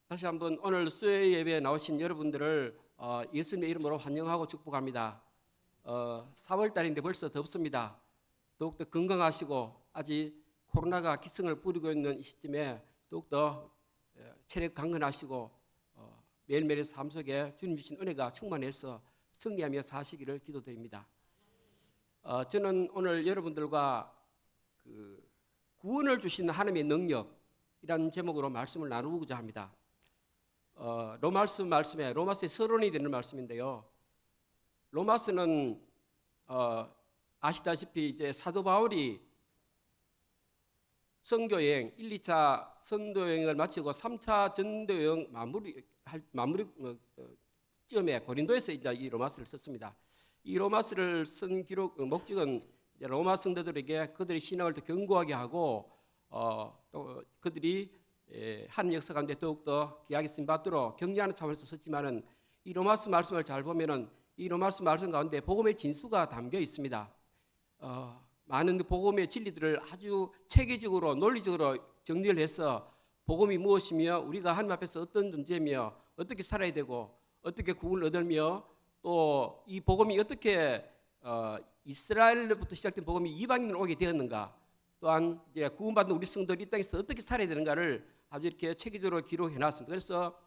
다시 한번 오늘 수요 예배에 나오신 여러분들을 예수님의 이름으로 환영하고 축복합니다. 4월 달인데 벌써 덥습니다. 더욱더 건강하시고 아직 코로나가 기승을 부리고 있는 이 시점에 더욱더 체력 강건하시고 매일매일 삶 속에 주님 주신 은혜가 충만해서 승리하며 사시기를 기도드립니다. 저는 오늘 여러분들과 구원을 주시는 하나님의 능력이라는 제목으로 말씀을 나누고자 합니다. 로마서의 서론이 되는 말씀인데요. 로마서는 아시다시피 이제 사도 바울이 선교여행 1, 2차 선교여행을 마치고 3차 전도여행 마무리 쯤에 고린도에서 이제 이 로마서를 썼습니다. 이 로마서를 쓴 목적은 이제 로마 성도들에게 그들의 신앙을 더 견고하게 하고 또 그들이 하나님 역사 가운데 더욱더 귀하게 쓰임받도록 격려하는 차원에서 썼지만은 이 로마서 말씀을 잘 보면은 이 로마서 말씀 가운데 복음의 진수가 담겨 있습니다. 많은 복음의 진리들을 아주 체계적으로 논리적으로 정리를 해서 복음이 무엇이며 우리가 하나님 앞에서 어떤 존재며 어떻게 살아야 되고 어떻게 구원을 얻으며 또 이 복음이 어떻게 이스라엘로부터 시작된 복음이 이방인으로 오게 되었는가, 또한 이제 구원받은 우리 성도들이 이 땅에서 어떻게 살아야 되는가를 아주 이렇게 체계적으로 기록해 놨습니다. 그래서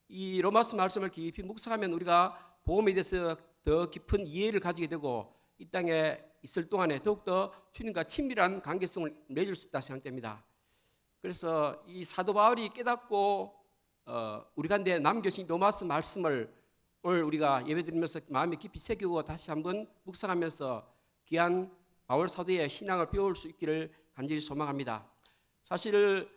이 로마서 말씀을 깊이 묵상하면 우리가 복음에 대해서 더 깊은 이해를 가지게 되고 이 땅에 있을 동안에 더욱더 주님과 친밀한 관계성을 맺을 수 있다 생각됩니다. 그래서 이 사도 바울이 깨닫고 우리 가운데 남겨진 로마서 말씀을 오늘 우리가 예배드리면서 마음에 깊이 새기고 다시 한번 묵상하면서 귀한 바울 사도의 신앙을 배울 수 있기를 간절히 소망합니다. 사실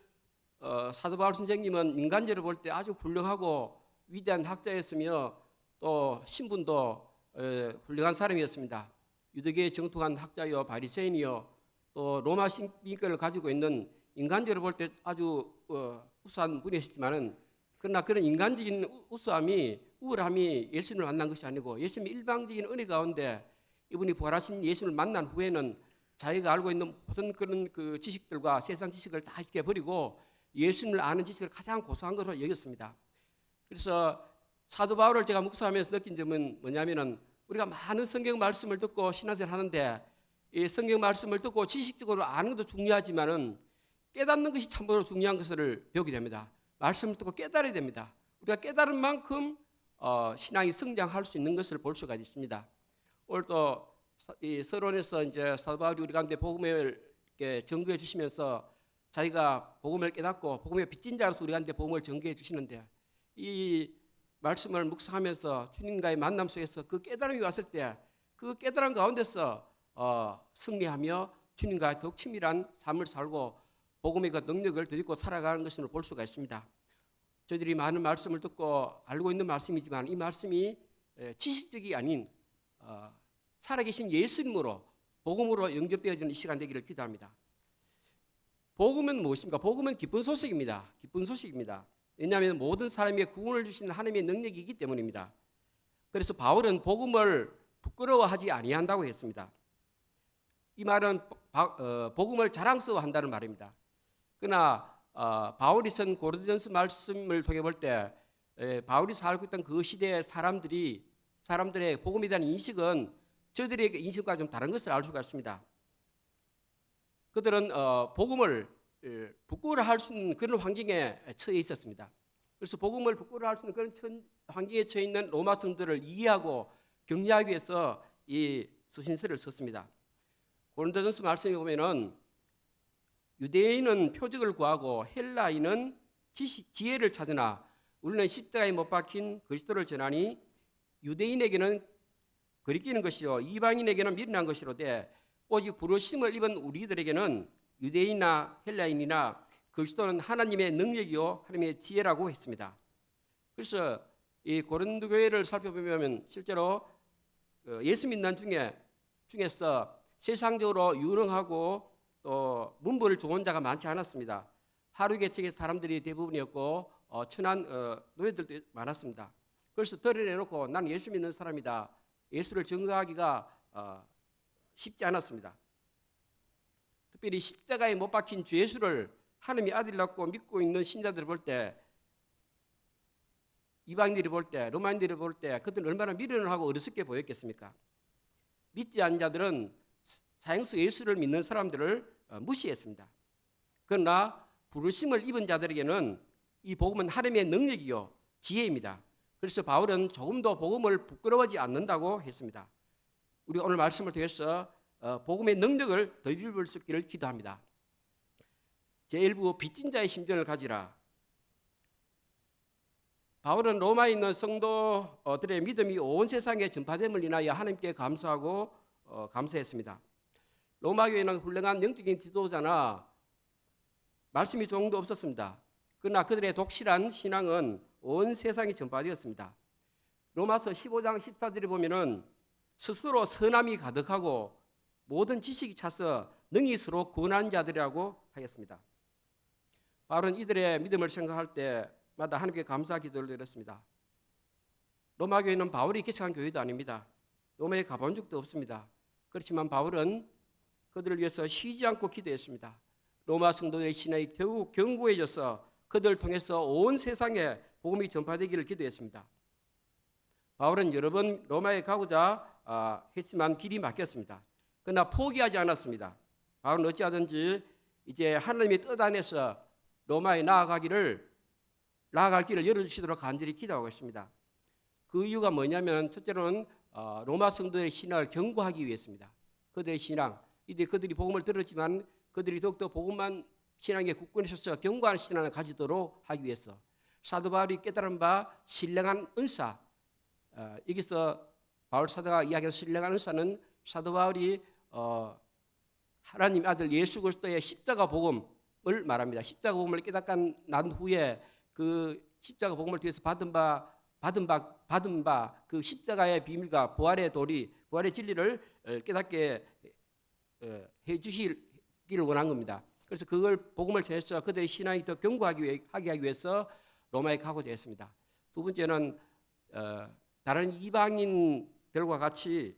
사도 바울 선생님은 인간적으로 볼 때 아주 훌륭하고 위대한 학자였으며 또 신분도 훌륭한 사람이었습니다. 유대교에 정통한 학자요 바리새인이요 또 로마 신비를 가지고 있는 인간적으로 볼 때 아주 우수한 분이었지만은 그러나 그런 인간적인 우월함이 예수님을 만난 것이 아니고 예수님의 일방적인 은혜 가운데 이분이 부활하신 예수님을 만난 후에는 자기가 알고 있는 모든 그런 그 지식들과 세상 지식을 다 이렇게 버리고 예수님을 아는 지식을 가장 고상한 것으로 여겼습니다. 그래서 사도 바울을 제가 묵상하면서 느낀 점은 뭐냐면은 우리가 많은 성경 말씀을 듣고 신앙생활 하는데 이 성경 말씀을 듣고 지식적으로 아는 것도 중요하지만은 깨닫는 것이 참으로 중요한 것을 배우게 됩니다. 말씀을 듣고 깨달아야 됩니다. 우리가 깨달은 만큼 신앙이 성장할 수 있는 것을 볼 수가 있습니다. 오늘도 이 서론에서 이제 사도 바울이 우리 가운데 복음을 전거해 주시면서 자기가 복음을 깨닫고 복음의 빚진 자로서 우리 가운데 복음을 전거해 주시는데 이 말씀을 묵상하면서 주님과의 만남 속에서 그 깨달음이 왔을 때 그 깨달음 가운데서 승리하며 주님과 더욱 친밀한 삶을 살고 복음의 그 능력을 덧입고 살아가는 것을 볼 수가 있습니다. 저희들이 많은 말씀을 듣고 알고 있는 말씀이지만 이 말씀이 지식적이 아닌 살아계신 예수님으로 복음으로 영접되어지는 이 시간 되기를 기도합니다. 복음은 무엇입니까? 복음은 기쁜 소식입니다. 기쁜 소식입니다. 왜냐하면 모든 사람에게 구원을 주시는 하나님의 능력이기 때문입니다. 그래서 바울은 복음을 부끄러워하지 아니한다고 했습니다. 이 말은 복음을 자랑스러워한다는 말입니다. 그러나 바울이 쓴 고린도전서 말씀을 통해 볼 때 바울이 살고 있던 그 시대의 사람들의 복음에 대한 인식은 저들의 인식과 좀 다른 것을 알 수가 있습니다. 그들은 복음을 부끄러워할 수 있는 그런 환경에 처해 있었습니다. 그래서 복음을 부끄러워할 수 있는 그런 환경에 처해 있는 로마 성도들을 이해하고 격려하기 위해서 이 서신서를 썼습니다. 고린도전서 말씀에 보면은 유대인은 표적을 구하고 헬라인은 지혜를 찾으나 우리는 십자가에 못 박힌 그리스도를 전하니 유대인에게는 거리끼는 것이요 이방인에게는 미련한 것이로되 오직 부르심을 입은 우리들에게는 유대인이나 헬라인이나 그리스도는 하나님의 능력이요 하나님의 지혜라고 했습니다. 그래서 이 고린도 교회를 살펴보면 실제로 예수 믿는 중에서 세상적으로 유능하고 또 문벌을 좋은 자가 많지 않았습니다. 하루 개척의 사람들이 대부분이었고 천한 노예들도 많았습니다. 그래서 드러내놓고 나는 예수 믿는 사람이다. 예수를 증거하기가 쉽지 않았습니다. 특별히 십자가에 못 박힌 주 예수를 하나님의 아들이라고 믿고 있는 신자들을 볼 때 이방인들이 볼 때, 로마인들이 볼 때 그들은 얼마나 미련을 하고 어리석게 보였겠습니까? 믿지 않은 자들은 사형수 예수를 믿는 사람들을 무시했습니다. 그러나 부르심을 입은 자들에게는 이 복음은 하나님의 능력이요 지혜입니다. 그래서 바울은 조금도 복음을 부끄러워하지 않는다고 했습니다. 우리가 오늘 말씀을 통해서 복음의 능력을 더 입을 수 있기를 기도합니다. 제1부 빚진 자의 심정을 가지라. 바울은 로마에 있는 성도들의 믿음이 온 세상에 전파됨을 인하여 하나님께 감사하고 감사했습니다. 로마 교회는 훌륭한 영적인 지도자나 말씀이 조금도 없었습니다. 그러나 그들의 독실한 신앙은 온 세상에 전파되었습니다. 로마서 15장 14절에 보면은 스스로 선함이 가득하고 모든 지식이 차서 능히 서로 구원한 자들이라고 하였습니다. 바울은 이들의 믿음을 생각할 때마다 하나님께 감사 기도를 드렸습니다. 로마 교회는 바울이 개척한 교회도 아닙니다. 로마에 가본 적도 없습니다. 그렇지만 바울은 그들을 위해서 쉬지 않고 기도했습니다. 로마 성도의 신앙이 더욱 견고해져서 그들을 통해서 온 세상에 복음이 전파되기를 기도했습니다. 바울은 여러 번 로마에 가고자 했지만 길이 막혔습니다. 그러나 포기하지 않았습니다. 바울은 어찌하든지 이제 하나님의 뜻 안에서 로마에 나아갈 길을 열어주시도록 간절히 기도하고 있습니다. 그 이유가 뭐냐면 첫째로는 로마 성도의 신앙을 견고하기 위해서입니다. 그들의 신앙, 그들이 복음을 들었지만 그들이 더욱더 복음만 신앙에 굳건히 서서 견고한 신앙을 가지도록 하기 위해서 사도 바울이 깨달은 바 신령한 은사, 여기서 바울 사도가 이야기하는 신령한 은사는 사도 바울이 하나님 아들 예수 그리스도의 십자가 복음을 말합니다. 십자가 복음을 깨닫고 난 후에 그 십자가 복음을 통해서 받은 바 그 십자가의 비밀과 부활의 도리, 부활의 진리를 깨닫게 해 주시기를 원한 겁니다. 그래서 그걸 복음을 통해서 그들의 신앙이 더 견고하게 하기 위해서 로마에 가고자 했습니다. 두 번째는 다른 이방인들과 같이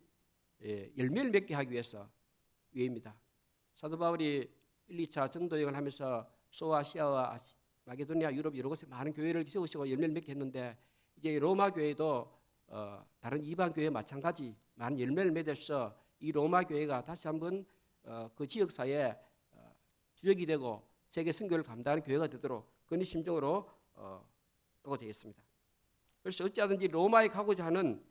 열매를 맺게 하기 위해서입니다. 사도 바울이 1, 2차 전도 여행을 하면서 소아시아와 마게도니아, 유럽 여러 곳에 많은 교회를 세우시고 열매를 맺게 했는데 이제 로마 교회도 다른 이방 교회와 마찬가지 많은 열매를 맺어서 이 로마 교회가 다시 한번 그 지역사회에 주역이 되고 세계 선교를 감당하는 교회가 되도록 그런 심정으로 가고자 했습니다. 그래서 어찌하든지 로마에 가고자 하는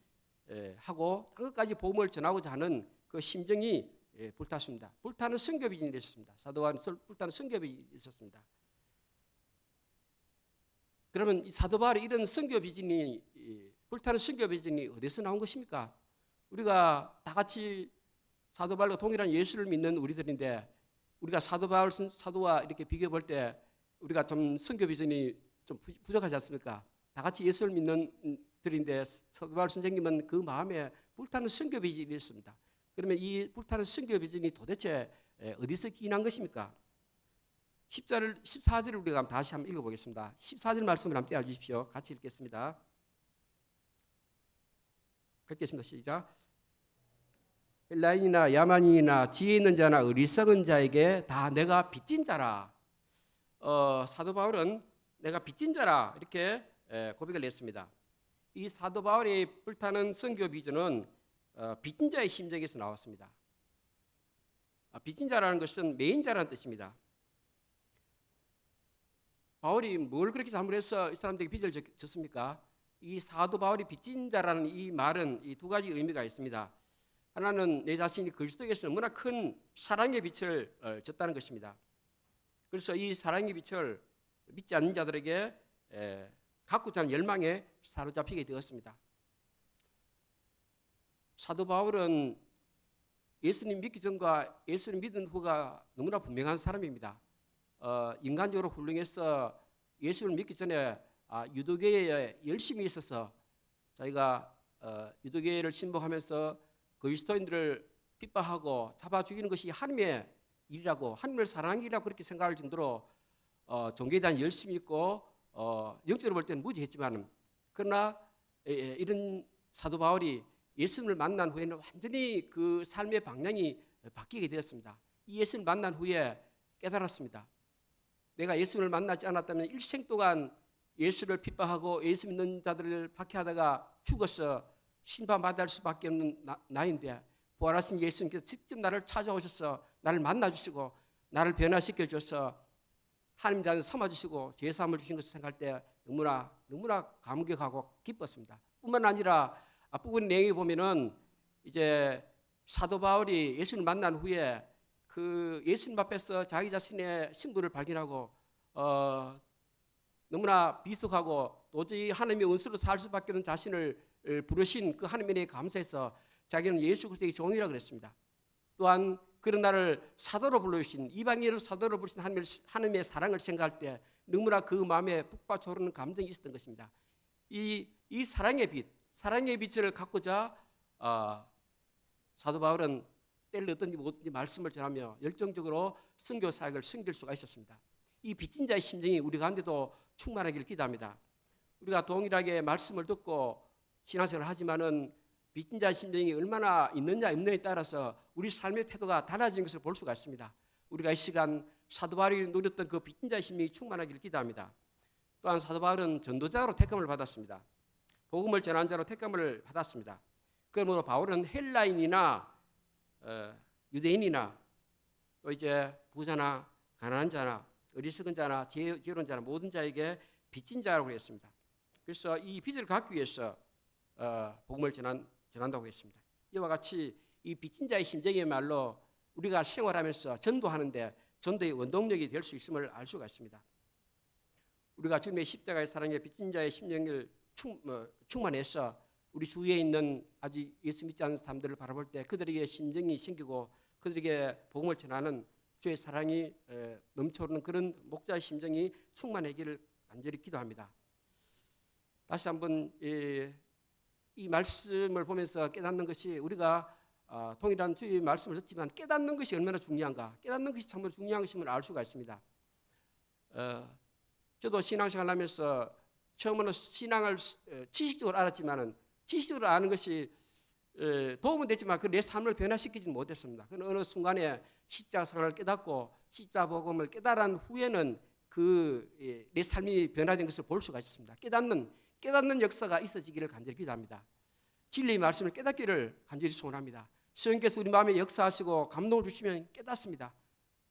하고 땅끝까지 복음을 전하고자 하는 그 심정이 불탔습니다. 불타는 선교 비전이 있었습니다. 사도 바울은 불타는 선교 비전이 있었습니다. 그러면 이 사도 바울의 이런 선교 비전이 불타는 선교 비전이 어디서 나온 것입니까? 우리가 다 같이 사도 바울과 동일한 예수를 믿는 우리들인데 우리가 사도 바울 사도와 이렇게 비교해 볼 때 우리가 좀 선교 비전이 좀 부족하지 않습니까? 다 같이 예수를 믿는 들인데 사도 바울 선생님은 그 마음에 불타는 선교 비전이 있습니다. 그러면 이 불타는 선교 비전이 도대체 어디서 기인한 것입니까? 14절을 우리가 다시 한번 읽어보겠습니다. 14절 말씀을 한번 떼어주십시오. 같이 읽겠습니다. 읽겠습니다. 시작. 헬라인이나 야만인이나 지혜 있는 자나 어리석은 자에게 다 내가 빚진 자라. 사도 바울은 내가 빚진 자라 이렇게 고백을 했습니다. 이 사도 바울의 불타는 선교 비전은 빚진 자의 심정에서 나왔습니다. 빚진 자라는 것은 매인 자라는 뜻입니다. 바울이 뭘 그렇게 잘못해서 이 사람들에게 빚을 졌습니까? 이 사도 바울이 빚진 자라는 이 말은 이 두 가지 의미가 있습니다. 하나는 내 자신이 그리스도에게서 너무나 큰 사랑의 빛을 줬다는 것입니다. 그래서 이 사랑의 빛을 믿지 않는 자들에게 갖고자 하는 열망에 사로잡히게 되었습니다. 사도 바울은 예수님 믿기 전과 예수님 믿은 후가 너무나 분명한 사람입니다. 인간적으로 훌륭해서 예수를 믿기 전에 유도교회에 열심히 있어서 자기가 유도교회를 신봉하면서 그리스도인들을 핍박하고 잡아 죽이는 것이 하나님의 일이라고 하나님을 사랑하는 일이라고 그렇게 생각할 정도로 종교에 대한 열심이 있고 영적으로 볼 때는 무지했지만 그러나 이런 사도 바울이 예수님을 만난 후에는 완전히 그 삶의 방향이 바뀌게 되었습니다. 이 예수님을 만난 후에 깨달았습니다. 내가 예수님을 만나지 않았다면 일생 동안 예수를 핍박하고 예수 믿는 자들을 박해하다가 죽어서 심판받을 수밖에 없는 나인데 부활하신 예수님께서 직접 나를 찾아오셔서 나를 만나주시고 나를 변화시켜 주셔서 하나님 자녀 삼아주시고 죄사함을 주신 것을 생각할 때 너무나 감격하고 기뻤습니다. 뿐만 아니라 앞부분 내용에 보면은 이제 사도 바울이 예수를 만난 후에 그 예수님 앞에서 자기 자신의 신분을 발견하고 너무나 비속하고 도저히 하나님의 은수로 살 수밖에 없는 자신을 부르신 그 하나님에 감사해서 자기는 예수 그리스도의 종이라고 그랬습니다. 또한 그런 나를 사도로 불러주신 이방인을 사도로 부르신 하나님의 사랑을 생각할 때 너무나 그 마음에 북받쳐오르는 감정이 있었던 것입니다. 이 사랑의 빛을 갖고자 사도 바울은 때를 어떤지 뭐든지 말씀을 전하며 열정적으로 선교 사역을 섬길 수가 있었습니다. 이 빚진 자의 심정이 우리 가운데도 충만하기를 기도합니다. 우리가 동일하게 말씀을 듣고 신앙생활을 하지만은 빚진 자의 심정이 얼마나 있느냐 없느냐에 따라서 우리 삶의 태도가 달라지는 것을 볼 수가 있습니다. 우리가 이 시간 사도 바울이 누렸던 그 빚진 자의 심정이 충만하기를 기도합니다. 또한 사도 바울은 전도자로 택함을 받았습니다. 복음을 전한 자로 택함을 받았습니다. 그러므로 바울은 헬라인이나 유대인이나 또 이제 부자나 가난한 자나 어리석은 자나 지혜로운 자나 모든 자에게 빚진 자라고 했습니다. 그래서 이 빚을 갚기 위해서 복음을 전한다고 했습니다. 이와 같이 이 빚진 자의 심정이야말로 우리가 생활하면서 전도하는데 전도의 원동력이 될 수 있음을 알 수가 있습니다. 우리가 주님의 십자가의 사랑에 빚진 자의 심령을 충만해서 우리 주위에 있는 아직 예수 믿지 않는 사람들을 바라볼 때 그들에게 심정이 생기고 그들에게 복음을 전하는 주의 사랑이 넘쳐오르는 그런 목자의 심정이 충만하기를 간절히 기도합니다. 다시 한번 이 말씀을 보면서 깨닫는 것이 우리가 동일한 주의 말씀을 듣지만 깨닫는 것이 얼마나 중요한가, 깨닫는 것이 정말 중요한 것임을 알 수가 있습니다. 저도 신앙생활을 하면서 처음에는 신앙을 지식적으로 알았지만은 지식적으로 아는 것이 도움은 됐지만 그 내 삶을 변화시키지 못했습니다. 그는 어느 순간에 십자가 사랑을 깨닫고 십자가 복음을 깨달은 후에는 내 삶이 변화된 것을 볼 수가 있습니다. 깨닫는 역사가 있어지기를 간절히 기도합니다. 진리의 말씀을 깨닫기를 간절히 소원합니다. 성령께서 우리 마음에 역사하시고 감동을 주시면 깨닫습니다.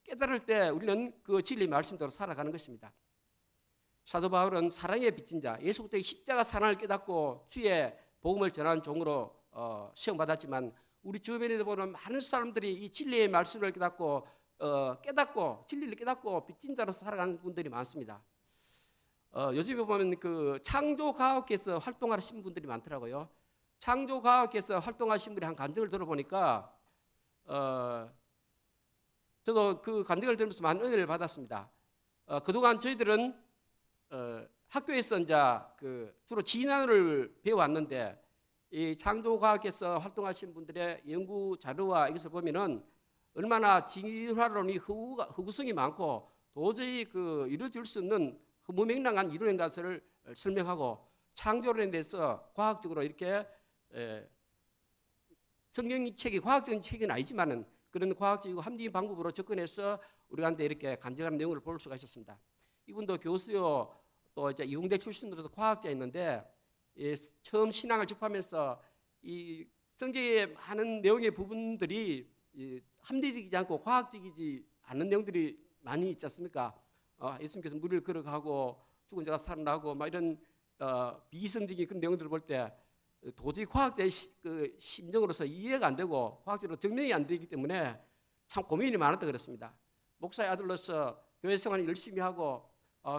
깨달을 때 우리는 그 진리의 말씀대로 살아가는 것입니다. 사도 바울은 사랑에 빚진 자, 예수 그리스도의 십자가 사랑을 깨닫고 주의 복음을 전하는 종으로 시험받았지만 우리 주변에 보는 많은 사람들이 이 진리의 말씀을 깨닫고 진리를 깨닫고 빚진 자로서 살아가는 분들이 많습니다. 요즘에 보면 그 창조과학에서 활동하시는 분들이 많더라고요. 창조과학에서 활동하신 분의 한 간증을 들어보니까 저도 그 간증을 들으면서 많은 은혜를 받았습니다. 그동안 저희들은 학교에서 이제 주로 진화를 배워왔는데 이 창조과학에서 활동하신 분들의 연구 자료와 이것을 보면은 얼마나 진화론이 허구성이 많고 도저히 이루어질 수 없는 무명랑한 이론인 것을 설명하고 창조론에 대해서 과학적으로 이렇게 성경책이 과학적인 책은 아니지만은 그런 과학적이고 합리적인 방법으로 접근해서 우리한테 이렇게 간증하는 내용을 볼 수가 있었습니다. 이분도 교수요, 또 이제 이공대 출신으로서 과학자였는데 처음 신앙을 접하면서 이 성경의 많은 내용의 부분들이 합리적이지 않고 과학적이지 않은 내용들이 많이 있지 않습니까? 예수님께서 물을 걸어가고 죽은 자가 살아나고 막 이런 비이성적인 그런 내용들을 볼 때 도저히 과학자의 심정으로서 이해가 안 되고 과학적으로 증명이 안 되기 때문에 참 고민이 많았다 그렇습니다. 목사의 아들로서 교회 생활을 열심히 하고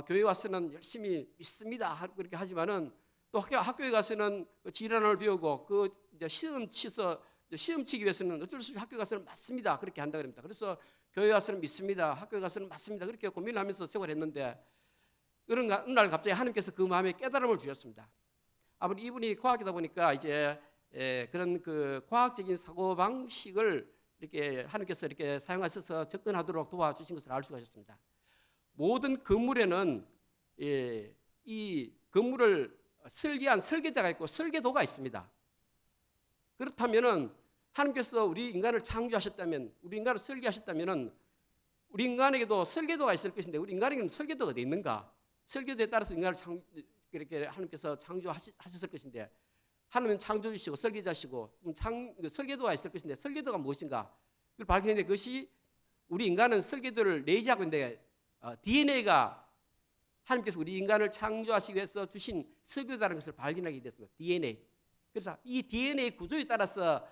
교회 와서는 열심히 믿습니다 그렇게 하지만은 또 학교에 가서는 진화론을 배우고 이제 시험 치기 위해서는 어쩔 수 없이 학교 가서는 맞습니다 그렇게 한다 그럽니다. 그래서 교회 와서는 믿습니다, 학교에 가서는 맞습니다 그렇게 고민을 하면서 생활했는데 어느 날 갑자기 하나님께서 그 마음에 깨달음을 주셨습니다. 아무리 이분이 과학이다 보니까 이제 그런 과학적인 사고 방식을 이렇게 하나님께서 이렇게 사용하셔서 접근하도록 도와주신 것을 알 수가 있었습니다. 모든 건물에는 이 건물을 설계한 설계자가 있고 설계도가 있습니다. 그렇다면은 하나님께서 우리 인간을 창조하셨다면, 우리 인간을 설계하셨다면은 우리 인간에게도 설계도가 있을 것인데 우리 인간에게는 설계도가 어디 있는가? 설계도에 따라서 인간을 이렇게 하나님께서 창조하셨을 것인데 하나님은 창조주시고 설계자시고 설계도가 있을 것인데 설계도가 무엇인가? 그걸 발견했는데 그것이 우리 인간은 설계도를 내재하고 있는데 DNA가 하나님께서 우리 인간을 창조하시기 위해서 주신 설계도라는 것을 발견하게 됐습니다. DNA. 그래서 이 DNA 구조에 따라서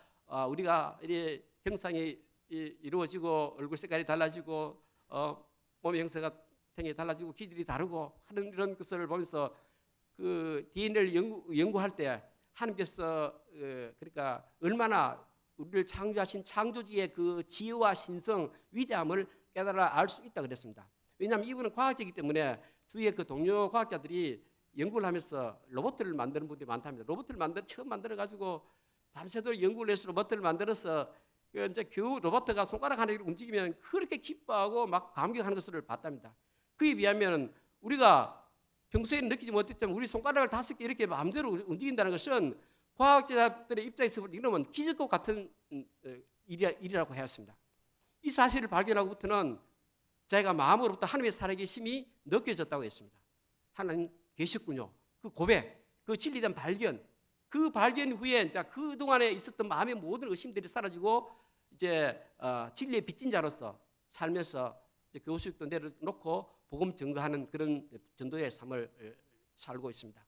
우리가 이 형상이 이루어지고 얼굴 색깔이 달라지고 몸의 형태가 굉장히 달라지고 기질이 다르고 하는 이런 것을 보면서 그 DNA를 연구할 때 하나님께서 그러니까 얼마나 우리를 창조하신 창조주의 그 지혜와 신성, 위대함을 깨달아 알 수 있다 그랬습니다. 왜냐하면 이분은 과학자이기 때문에 주위에 그 동료 과학자들이 연구를 하면서 로봇을 만드는 분들이 많답니다. 로봇을 처음 만들어 가지고 밤새도록 연구를 해서 로봇을 만들어서 이제 겨우 로봇가 손가락 하나를 움직이면 그렇게 기뻐하고 막 감격하는 것을 봤답니다. 그에 비하면 우리가 평소에 느끼지 못했지만 우리 손가락을 5개 이렇게 마음대로 움직인다는 것은 과학자들의 입장에서 이러면 기적과 같은 일이라고 하였습니다. 이 사실을 발견하고부터는 자기가 마음으로부터 하나님의 살아계심이 느껴졌다고 했습니다. 하나님 계셨군요. 그 고백, 그 진리에 대한 발견, 그 발견 후에 그 동안에 있었던 마음의 모든 의심들이 사라지고 이제 진리의 빚진 자로서 살면서 이제 교수직도 내려놓고 복음 증거하는 그런 전도의 삶을 살고 있습니다.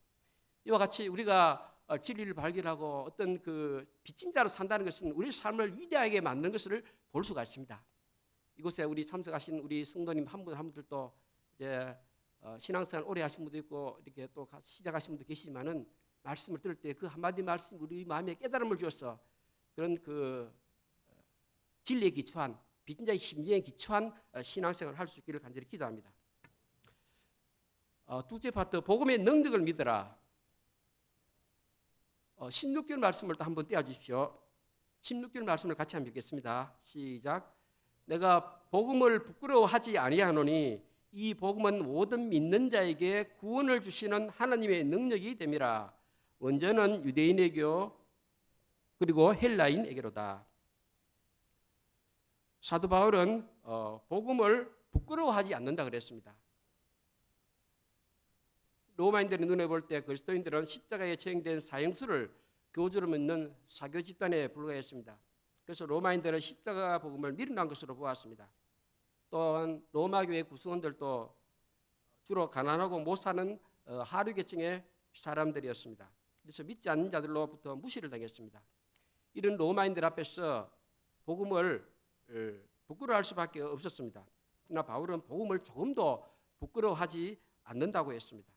이와 같이 우리가 진리를 발견하고 어떤 그 빚진 자로 산다는 것은 우리 삶을 위대하게 만드는 것을 볼 수가 있습니다. 이곳에 우리 참석하신 우리 성도님 한 분 한 분들도 이제 신앙생활 오래 하신 분도 있고 이렇게 또 시작하신 분도 계시지만은 말씀을 들을 때 그 한마디 말씀 우리 마음에 깨달음을 주어서 그런 그 진리에 기초한 빚진 자의 심지에 기초한 신앙생활을 할 수 있기를 간절히 기도합니다. 두째 파트 복음의 능력을 믿어라. 16절 말씀을 또 한번 떼어주십시오. 16절 말씀을 같이 한번 읽겠습니다. 시작. 내가 복음을 부끄러워하지 아니하노니 이 복음은 모든 믿는 자에게 구원을 주시는 하나님의 능력이 됨이라. 먼저는 유대인에게요 그리고 헬라인에게로다. 사도 바울은 복음을 부끄러워하지 않는다 그랬습니다. 로마인들의 눈에 볼 때 그리스도인들은 십자가에 처형된 사형수를 교주로 믿는 사교 집단에 불과했습니다. 그래서 로마인들은 십자가 복음을 미련한 것으로 보았습니다. 또한 로마 교회 구성원들도 주로 가난하고 못 사는 하류 계층의 사람들이었습니다. 그래서 믿지 않는 자들로부터 무시를 당했습니다. 이런 로마인들 앞에서 복음을 부끄러워할 수밖에 없었습니다. 그러나 바울은 복음을 조금도 부끄러워하지 않는다고 했습니다.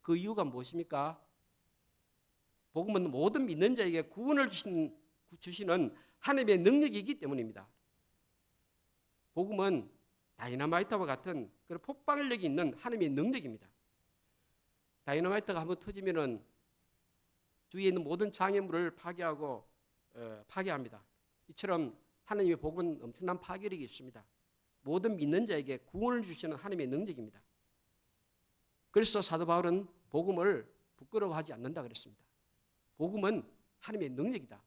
그 이유가 무엇입니까? 복음은 모든 믿는 자에게 구원을 주시는 하나님의 능력이기 때문입니다. 복음은 다이너마이트와 같은 그런 폭발력이 있는 하나님의 능력입니다. 다이너마이트가 한번 터지면은 주위에 있는 모든 장애물을 파괴하고 파괴합니다. 이처럼 하나님의 복음은 엄청난 파괴력이 있습니다. 모든 믿는 자에게 구원을 주시는 하나님의 능력입니다. 그래서 사도 바울은 복음을 부끄러워하지 않는다 그랬습니다. 복음은 하나님의 능력이다.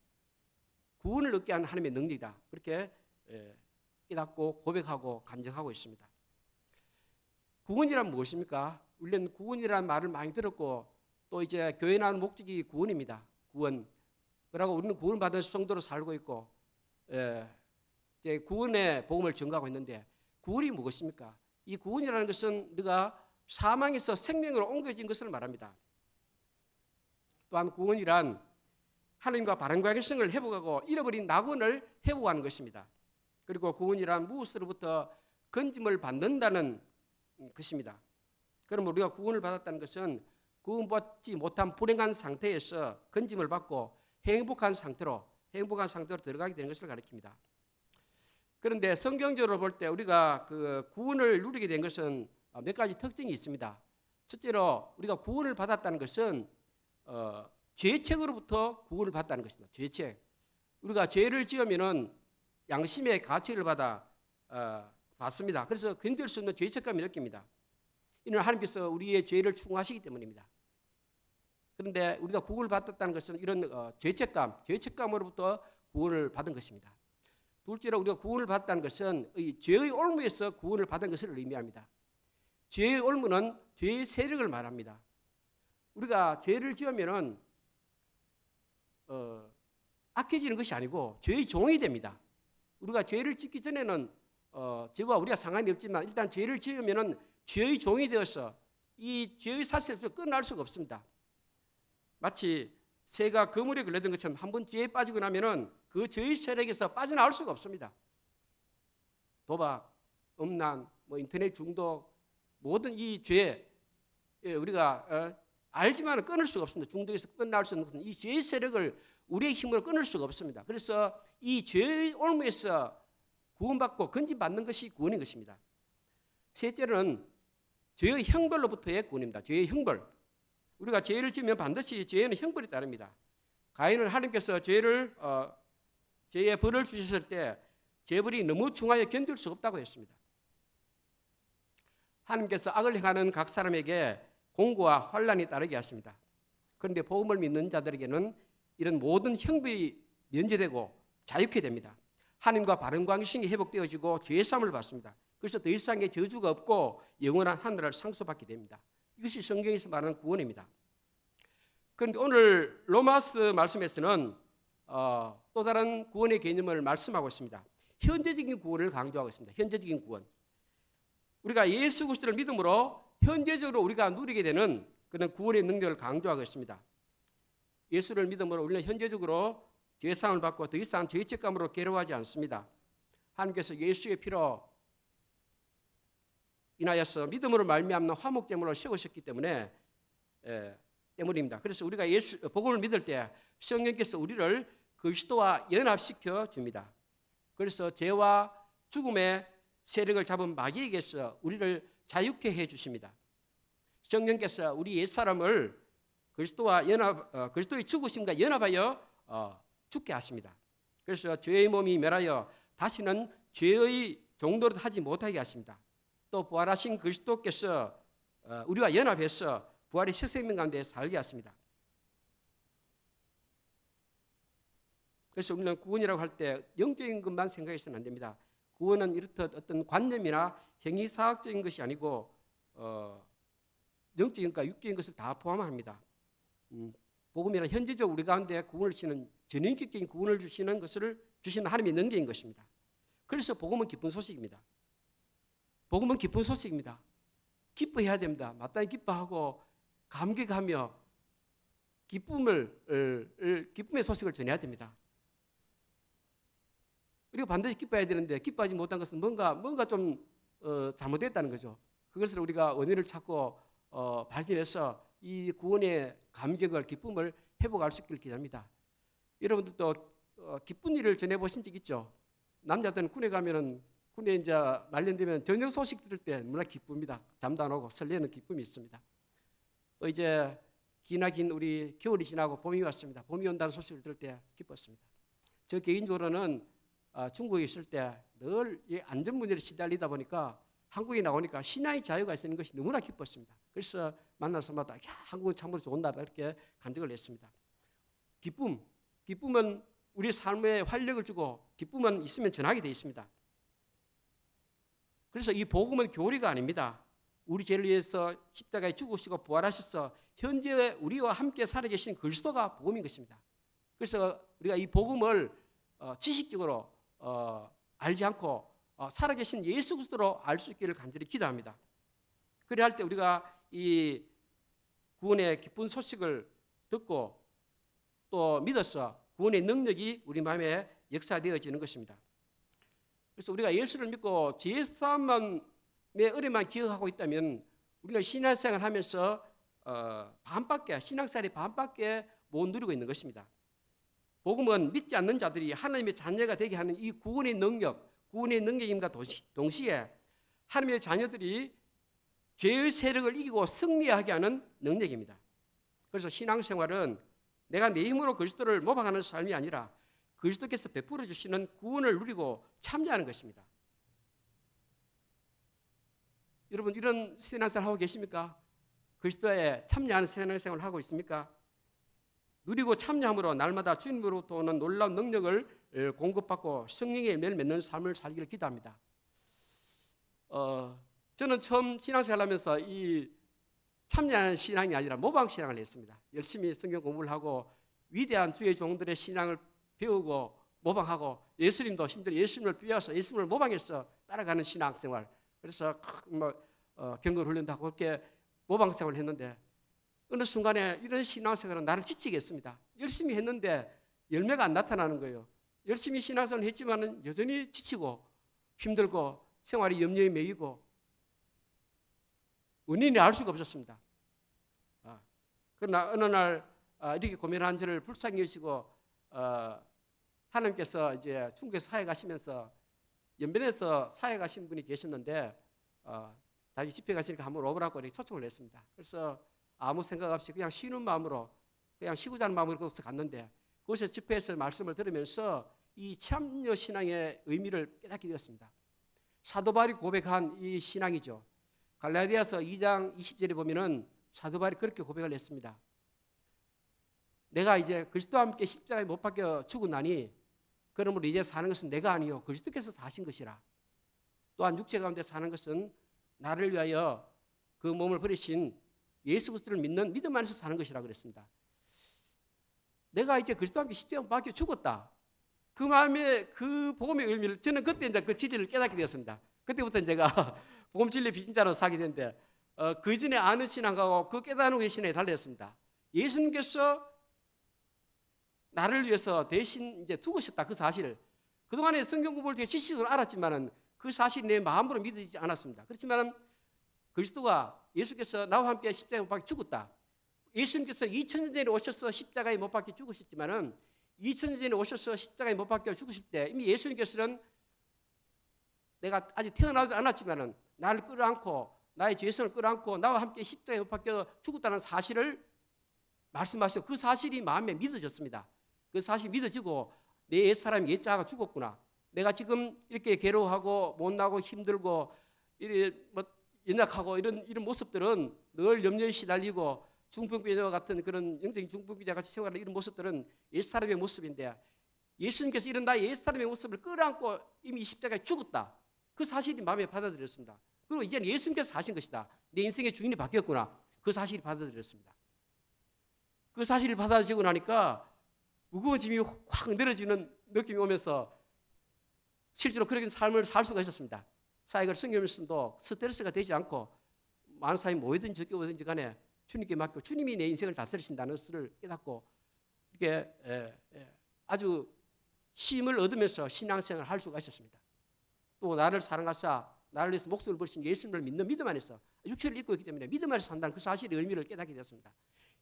구원을 얻게 하는 하나님의 능력이다. 그렇게 깨닫고 고백하고 간증하고 있습니다. 구원이란 무엇입니까? 우리는 구원이라는 말을 많이 들었고 또 이제 교회 나오는 목적이 구원입니다. 구원. 그러고 우리는 구원 받은 성도로 살고 있고 이제 구원의 복음을 전가하고 있는데 구원이 무엇입니까? 이 구원이라는 것은 우리가 사망에서 생명으로 옮겨진 것을 말합니다. 또한 구원이란 하나님과 바른 관계성을 회복하고 잃어버린 낙원을 회복하는 것입니다. 그리고 구원이란 무엇으로부터 건짐을 받는다는 것입니다. 그럼 우리가 구원을 받았다는 것은 구원받지 못한 불행한 상태에서 건짐을 받고 행복한 상태로 들어가게 되는 것을 가리킵니다. 그런데 성경적으로 볼 때 우리가 그 구원을 누리게 된 것은 몇 가지 특징이 있습니다. 첫째로 우리가 구원을 받았다는 것은 죄책으로부터 구원을 받았다는 것입니다. 죄책. 우리가 죄를 지으면은 양심의 가책을 받습니다. 그래서 견딜 수 없는 죄책감을 느낍니다. 이는 하나님께서 우리의 죄를 추궁하시기 때문입니다. 그런데 우리가 구원을 받았다는 것은 이런 죄책감으로부터 구원을 받은 것입니다. 둘째로 우리가 구원을 받았다는 것은 이 죄의 올무에서 구원을 받은 것을 의미합니다. 죄의 올무는 죄의 세력을 말합니다. 우리가 죄를 지으면은 악해지는 것이 아니고 죄의 종이 됩니다. 우리가 죄를 짓기 전에는 죄와 우리가 상관이 없지만 일단 죄를 지으면은 죄의 종이 되어서 이 죄의 사슬에서 끝날 수가 없습니다. 마치 새가 그물에 걸려든 것처럼 한번 죄에 빠지고 나면은 그 죄의 세력에서 빠져나올 수가 없습니다. 도박, 음란, 인터넷 중독, 모든 이 죄 우리가 알지만 끊을 수가 없습니다. 중독에서 끝날 수 없는 이 죄의 세력을 우리의 힘으로 끊을 수가 없습니다. 그래서 이 죄의 올무에서 구원받고 건진받는 것이 구원인 것입니다. 셋째는 죄의 형벌로부터의 구원입니다. 죄의 형벌. 우리가 죄를 지으면 반드시 죄에는 형벌이 따릅니다. 가인은 하나님께서 죄의 벌을 주셨을 때 죄벌이 너무 중하여 견딜 수 없다고 했습니다. 하나님께서 악을 행하는 각 사람에게 공고와 환난이 따르게 하십니다. 그런데 복음을 믿는 자들에게는 이런 모든 형벌이 면제되고 자유케 됩니다. 하나님과 바른 관계성이 회복되어지고 죄의 사함을 받습니다. 그래서 더 이상의 저주가 없고 영원한 하늘을 상속받게 됩니다. 이것이 성경에서 말하는 구원입니다. 그런데 오늘 로마서 말씀에서는 또 다른 구원의 개념을 말씀하고 있습니다. 현재적인 구원을 강조하고 있습니다. 현재적인 구원. 우리가 예수 그리스도를 믿음으로 현재적으로 우리가 누리게 되는 그런 구원의 능력을 강조하고 있습니다. 예수를 믿음으로 우리는 현재적으로 죄사함을 받고 더 이상 죄의 책감으로 괴로워하지 않습니다. 하나님께서 예수의 피로 인하여서 믿음으로 말미암는 화목제물을 세우셨기 때문입니다. 그래서 우리가 복음을 믿을 때 성령께서 우리를 그리스도와 연합시켜 줍니다. 그래서 죄와 죽음의 세력을 잡은 마귀에게서 우리를 자유케 해 주십니다. 성령께서 우리 옛사람을 그리스도의 죽으심과 연합하여 죽게 하십니다. 그래서 죄의 몸이 멸하여 다시는 죄의 종도로 하지 못하게 하십니다. 또 부활하신 그리스도께서 우리와 연합해서 부활의 새 생명 가운데 살게 하십니다. 그래서 우리는 구원이라고 할 때 영적인 것만 생각해서는 안 됩니다. 구원은 이렇듯 어떤 관념이나 행위사학적인 것이 아니고 영적인 것과 육적인 것을 다 포함합니다. 복음이란 현재적 우리 가운데 구원을 주시는 전인격적인 구원을 주시는 하나님의 능력인 것입니다. 그래서 복음은 기쁜 소식입니다. 복음은 기쁜 소식입니다. 기뻐해야 됩니다. 마땅히 기뻐하고 감격하며 기쁨의 소식을 전해야 됩니다. 우리가 반드시 기뻐해야 되는데 기뻐하지 못한 것은 뭔가 좀 잘못됐다는 거죠. 그것을 우리가 원인을 찾고 발견해서 이 구원의 감격을 기쁨을 회복할 수 있기를 기도합니다. 여러분들도 기쁜 일을 전해보신 적 있죠? 남자들은 군에 가면은 군에 이제 말년되면 저녁 소식 들을 때 너무나 기쁩니다. 잠도 안 오고 설레는 기쁨이 있습니다. 또 이제 긴 우리 겨울이 지나고 봄이 왔습니다. 봄이 온다는 소식을 들을 때 기뻤습니다. 저 개인적으로는 중국에 있을 때 늘 안전문제를 시달리다 보니까 한국에 나오니까 신앙의 자유가 있는 것이 너무나 기뻤습니다. 그래서 만나서마다 한국은 참으로 좋은 나라다 이렇게 간증을 했습니다. 기쁨은 우리 삶에 활력을 주고 기쁨은 있으면 전하게 되어 있습니다. 그래서 이 복음은 교리가 아닙니다. 우리 죄를 위해서 십자가에 죽으시고 부활하셔서 현재 우리와 함께 살아계신 그리스도가 복음인 것입니다. 그래서 우리가 이 복음을 지식적으로 알지 않고 살아계신 예수 그리스도로 알 수 있기를 간절히 기도합니다. 그래야 할 때 우리가 이 구원의 기쁜 소식을 듣고 또 믿어서 구원의 능력이 우리 마음에 역사되어지는 것입니다. 그래서 우리가 예수를 믿고 죄사함의 은혜만 기억하고 있다면 우리가 신앙생활을 하면서 신앙생활의 반밖에 못 누리고 있는 것입니다. 복음은 믿지 않는 자들이 하나님의 자녀가 되게 하는 이 구원의 능력임과 동시에 하나님의 자녀들이 죄의 세력을 이기고 승리하게 하는 능력입니다. 그래서 신앙생활은 내가 내 힘으로 그리스도를 모방하는 삶이 아니라 그리스도께서 베풀어 주시는 구원을 누리고 참여하는 것입니다. 여러분 이런 신앙생활 하고 계십니까? 그리스도에 참여하는 신앙생활을 하고 있습니까? 누리고 참여함으로 날마다 주님으로부터 오는 놀라운 능력을 공급받고 성령의 열매를 맺는 삶을 살기를 기도합니다. 저는 처음 신앙생활 하면서 이 참여하는 신앙이 아니라 모방 신앙을 했습니다. 열심히 성경 공부를 하고 위대한 주의 종들의 신앙을 배우고 모방하고 예수님도 심지어 예수님을 비워서 예수님을 모방해서 따라가는 신앙생활. 그래서 경건 훈련도 하고 그렇게 모방생활을 했는데 어느 순간에 이런 신앙생활은 나를 지치게 했습니다. 열심히 했는데 열매가 안 나타나는 거예요. 열심히 신앙생활을 했지만은 여전히 지치고 힘들고 생활이 염려에 매이고 원인을 알 수가 없었습니다. 그러나 어느 날 이렇게 고민한 저를 불쌍히 여시고 하나님께서 이제 중국에서 사회 가시면서 연변에서 사회 가신 분이 계셨는데 자기 집회 가시니까 한번 오라고 이렇게 초청을 했습니다. 그래서 아무 생각 없이 그냥 쉬는 마음으로 그냥 쉬고자 하는 마음으로 거기서 갔는데 그곳에서 집회에서 말씀을 들으면서 이 참여 신앙의 의미를 깨닫게 되었습니다. 사도 바울이 고백한 이 신앙이죠. 갈라디아서 2장 20절에 보면은 사도 바울이 그렇게 고백을 했습니다. 내가 이제 그리스도와 함께 십자가에 못 박혀 죽었나니 그러므로 이제 사는 것은 내가 아니요 그리스도께서 사신 것이라. 또한 육체 가운데 사는 것은 나를 위하여 그 몸을 버리신 예수 그리스도를 믿는 믿음 안에서 사는 것이라 그랬습니다. 내가 이제 그리스도와 함께 십자가에 못 박혀 죽었다. 그 마음의 그 복음의 의미를 저는 그때 이제 그 진리를 깨닫게 되었습니다. 그때부터 제가 복음 진리 비신자로 살게 됐는데 그 전에 아는 신앙하고 그 깨닫는 후의 신앙이 달라졌습니다. 예수님께서 나를 위해서 대신 이제 죽으셨다 그 사실을 그동안에 성경 공부를 되게 지식으로 알았지만은 그 사실이 내 마음으로 믿어지지 않았습니다. 그렇지만 그리스도가 예수께서 나와 함께 십자가에 못 박혀 죽었다. 예수님께서 2000년 전에 오셔서 십자가에 못 박혀 죽으셨지만은 2000년 전에 오셔서 십자가에 못 박혀 죽으실 때 이미 예수님께서는 내가 아직 태어나지 않았지만은 나를 끌어안고 나의 죄성을 끌어안고 나와 함께 십자가에 못 박혀 죽었다는 사실을 말씀하시고 그 사실이 마음에 믿어졌습니다. 그 사실이 믿어지고 내 옛사람이 옛자가 죽었구나. 내가 지금 이렇게 괴로워하고 못나고 힘들고 이렇게 연약하고 이런 모습들은 늘 염려에 시달리고 중풍병자와 같은 그런 영적인 중풍병자 같이 생활하는 이런 모습들은 옛사람의 모습인데 예수님께서 이런 나의 옛사람의 모습을 끌어안고 이미 십자가에 죽었다. 그 사실이 마음에 받아들였습니다. 그리고 이제는 예수님께서 사신 것이다. 내 인생의 주인이 바뀌었구나. 그 사실이 받아들였습니다. 그 사실을 받아들이고 나니까 무거운 짐이 확 내려지는 느낌이 오면서 실제로 그런 삶을 살 수가 있었습니다. 사역을 섬기면서도 스트레스가 되지 않고 많은 사람이 모이든지 적게 오든지 간에 주님께 맡겨 주님이 내 인생을 다스리신다는 것을 깨닫고 이렇게 아주 힘을 얻으면서 신앙생활을 할 수가 있었습니다. 또 나를 사랑하사 나를 위해서 목숨을 버리신 예수님을 믿는 믿음 안에서 육체를 입고 있기 때문에 믿음 안에서 산다는 그 사실의 의미를 깨닫게 되었습니다.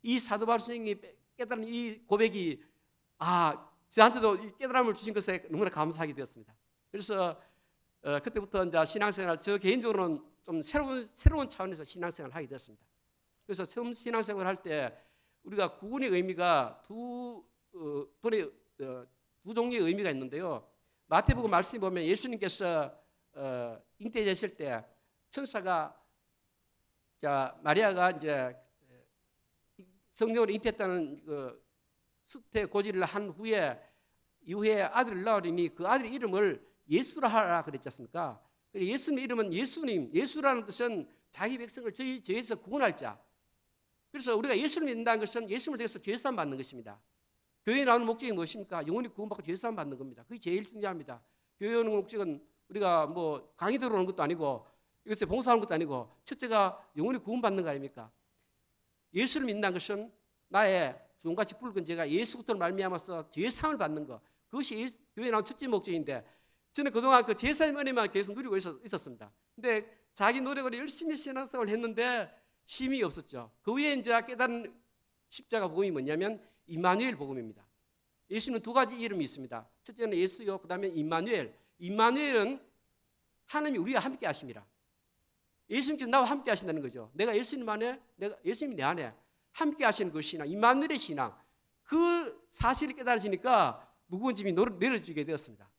이 사도 바울 선생님이 깨달은 이 고백이 저한테도 이 깨달음을 주신 것에 너무나 감사하게 되었습니다. 그래서 그때부터 이제 신앙생활 저 개인적으로는 좀 새로운 차원에서 신앙생활을 하게 되었습니다. 그래서 처음 신앙생활을 할 때 우리가 구원의 의미가 두 종류의 의미가 있는데요. 마태복음 말씀에 보면 예수님께서 잉태되실 때 천사가 마리아가 이제 성령으로 잉태했다는 그 수태 고지를 한 이후에 아들을 낳으리니 그 아들의 이름을 예수라 하라 그랬지 않습니까? 예수님 이름은 예수라는 뜻은 자기 백성을 죄에서 구원할 자. 그래서 우리가 예수를 믿는다는 것은 예수를 통해서 죄사함 받는 것입니다. 교회에 나오는 목적이 무엇입니까? 영혼이 구원받고 죄사함 받는 겁니다. 그게 제일 중요합니다. 교회에 오는 목적은 우리가 뭐 강의 들어오는 것도 아니고 이것에 봉사하는 것도 아니고 첫째가 영혼이 구원받는 거 아닙니까? 예수를 믿는다는 것은 나의 주홍같이 붉은 죄가 예수 그리스도로 말미암아서 죄사함을 받는 것. 그것이 교회에 나온 첫째 목적인데 저는 그동안 그 제사의 은혜만 계속 누리고 있었습니다. 근데 자기 노력으로 열심히 신앙생활을 했는데 힘이 없었죠. 그 위에 이제 깨달은 십자가 복음이 뭐냐면 임마누엘 복음입니다. 예수는 두 가지 이름이 있습니다. 첫째는 예수요, 그 다음에 임마누엘. 임마누엘은 하나님이 우리와 함께 하십니다. 예수님께서 나와 함께 하신다는 거죠. 내가 예수님 안에, 예수님이 내 안에 함께 하시는 그 신앙, 임마누엘의 신앙. 그 사실을 깨달으시니까 무거운 짐이 내려지게 되었습니다.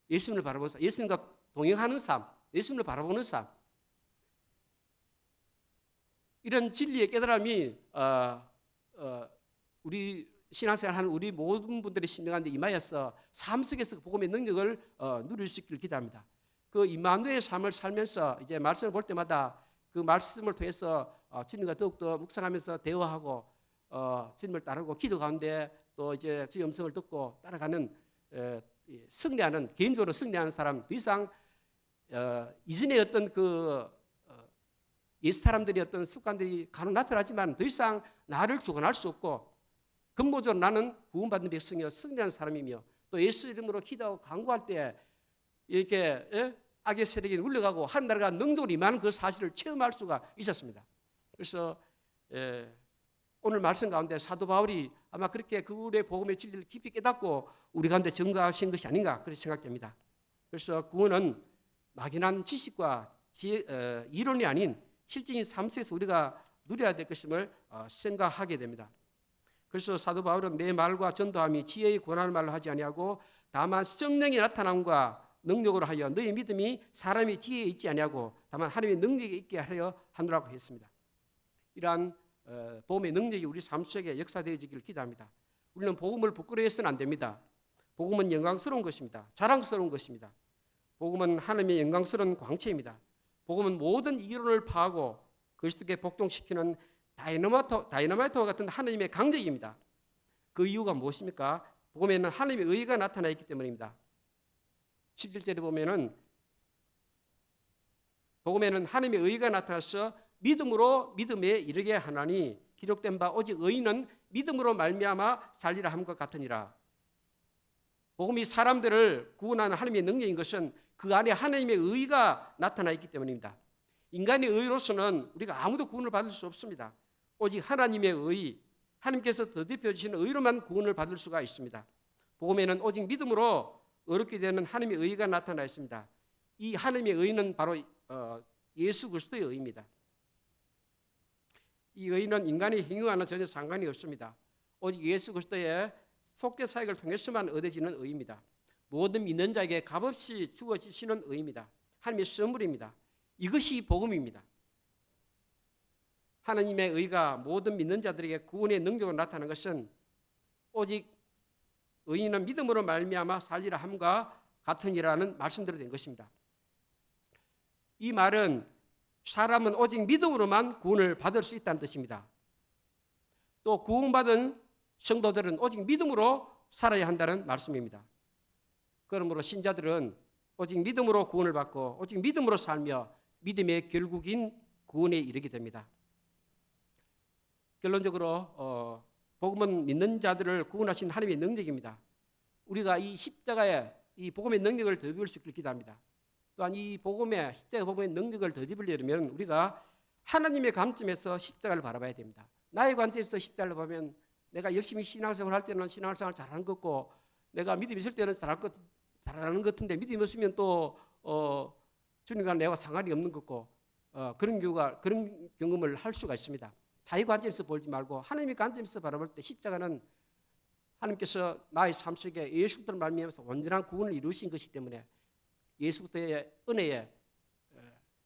예수님을 바라보면서 예수님과 동행하는 삶, 예수님을 바라보는 삶. 이런 진리의 깨달음이 우리 신앙생활하는 우리 모든 분들의 심령 가운데 임하여서 삶 속에서 복음의 능력을 누릴 수 있기를 기대합니다. 그 임마누엘의 삶을 살면서 이제 말씀을 볼 때마다 그 말씀을 통해서 주님과 더욱더 묵상하면서 대화하고 주님을 따르고 기도 가운데 또 이제 주의 음성을 듣고 따라가는 승리하는, 개인적으로 승리하는 사람, 더 이상 이전에 어떤 옛 사람들의 어떤 습관들이 간혹 나타나지만 더 이상 나를 주관할 수 없고 근본적으로 나는 구원받는 백성이요 승리하는 사람이며 또 예수 이름으로 기도하고 간구할 때 이렇게 악의 세력이 물러가고 하나님 나라가 능력으로 임하는 그 사실을 체험할 수가 있었습니다. 그래서 오늘 말씀 가운데 사도 바울이 아마 그렇게 그의 복음의 진리를 깊이 깨닫고 우리 가운데 증거하신 것이 아닌가 그렇게 생각됩니다. 그래서 구원은 막연한 지식과 이론이 아닌 실질적인 삶 속에서 우리가 누려야 될 것임을 생각하게 됩니다. 그래서 사도 바울은 내 말과 전도함이 지혜의 권한을 말로 하지 아니하고 다만 성령이 나타남과 능력으로 하여 너희 믿음이 사람의 지혜에 있지 아니하고 다만 하나님의 능력에 있게 하려 하노라고 했습니다. 이러한 복음의 능력이 우리 삶 속에 역사되어지기를 기도합니다. 우리는 복음을 부끄러워해서는 안 됩니다. 복음은 영광스러운 것입니다. 자랑스러운 것입니다. 복음은 하나님의 영광스러운 광채입니다. 복음은 모든 이론을 파하고 그리스도께 복종시키는 다이너마이트와 같은 하나님의 강력입니다. 그 이유가 무엇입니까? 복음에는 하나님의 의가 나타나 있기 때문입니다. 17절에 보면은 복음에는 하나님의 의가 나타나서 믿음으로 믿음에 이르게 하나니 기록된 바 오직 의인은 믿음으로 말미암아 살리라 함과 같으니라. 복음이 사람들을 구원하는 하나님의 능력인 것은 그 안에 하나님의 의가 나타나 있기 때문입니다. 인간의 의로서는 우리가 아무도 구원을 받을 수 없습니다. 오직 하나님의 의, 하나님께서 더럽혀 주시는 의로만 구원을 받을 수가 있습니다. 복음에는 오직 믿음으로 의롭게 되는 하나님의 의가 나타나 있습니다. 이 하나님의 의는 바로 예수 그리스도의 의입니다. 이 의는 인간의 행위와는 전혀 상관이 없습니다. 오직 예수 그리스도의 속죄 사역을 통해서만 얻어지는 의입니다. 모든 믿는 자에게 값없이 주어지시는 의입니다. 하나님의 선물입니다. 이것이 복음입니다. 하나님의 의가 모든 믿는 자들에게 구원의 능력으로 나타나는 것은 오직 의인은 믿음으로 말미암아 살리라 함과 같으니라는 말씀대로 된 것입니다. 이 말은 사람은 오직 믿음으로만 구원을 받을 수 있다는 뜻입니다. 또 구원받은 성도들은 오직 믿음으로 살아야 한다는 말씀입니다. 그러므로 신자들은 오직 믿음으로 구원을 받고 오직 믿음으로 살며 믿음의 결국인 구원에 이르게 됩니다. 결론적으로 복음은 믿는 자들을 구원하신 하나님의 능력입니다. 우리가 이 십자가의 이 복음의 능력을 덧입을 수 있기를 기도합니다. 또한 이 복음의 십자가 복음의 능력을 덧입으려면 우리가 하나님의 관점에서 십자가를 바라봐야 됩니다. 나의 관점에서 십자가를 보면 내가 열심히 신앙생활 할 때는 신앙생활 잘하는 것 같고 내가 믿음이 있을 때는 잘하는 것 같은데 믿음이 없으면 또 주님과 내가 상관이 없는 것 같고 그런 경험을 할 수가 있습니다. 자기 관점에서 보지 말고 하나님의 관점에서 바라볼 때 십자가는 하나님께서 나의 삶 속에 예수 그리스도를 말미암아서 온전한 구원을 이루신 것이기 때문에 예수 그리스도의 은혜에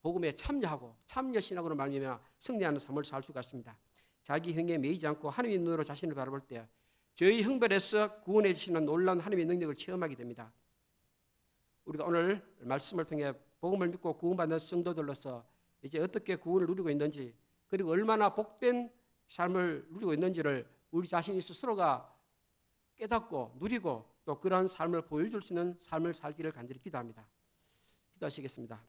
복음에 참여하고 참여 신학으로 말미암아 승리하는 삶을 살 수가 있습니다. 자기 행위에 매이지 않고 하나님의 눈으로 자신을 바라볼 때 저희 형벌에서 구원해 주시는 놀라운 하나님의 능력을 체험하게 됩니다. 우리가 오늘 말씀을 통해 복음을 믿고 구원받는 성도들로서 이제 어떻게 구원을 누리고 있는지 그리고 얼마나 복된 삶을 누리고 있는지를 우리 자신이 스스로가 깨닫고 누리고 또 그런 삶을 보여줄 수 있는 삶을 살기를 간절히 기도합니다. 기도하시겠습니다.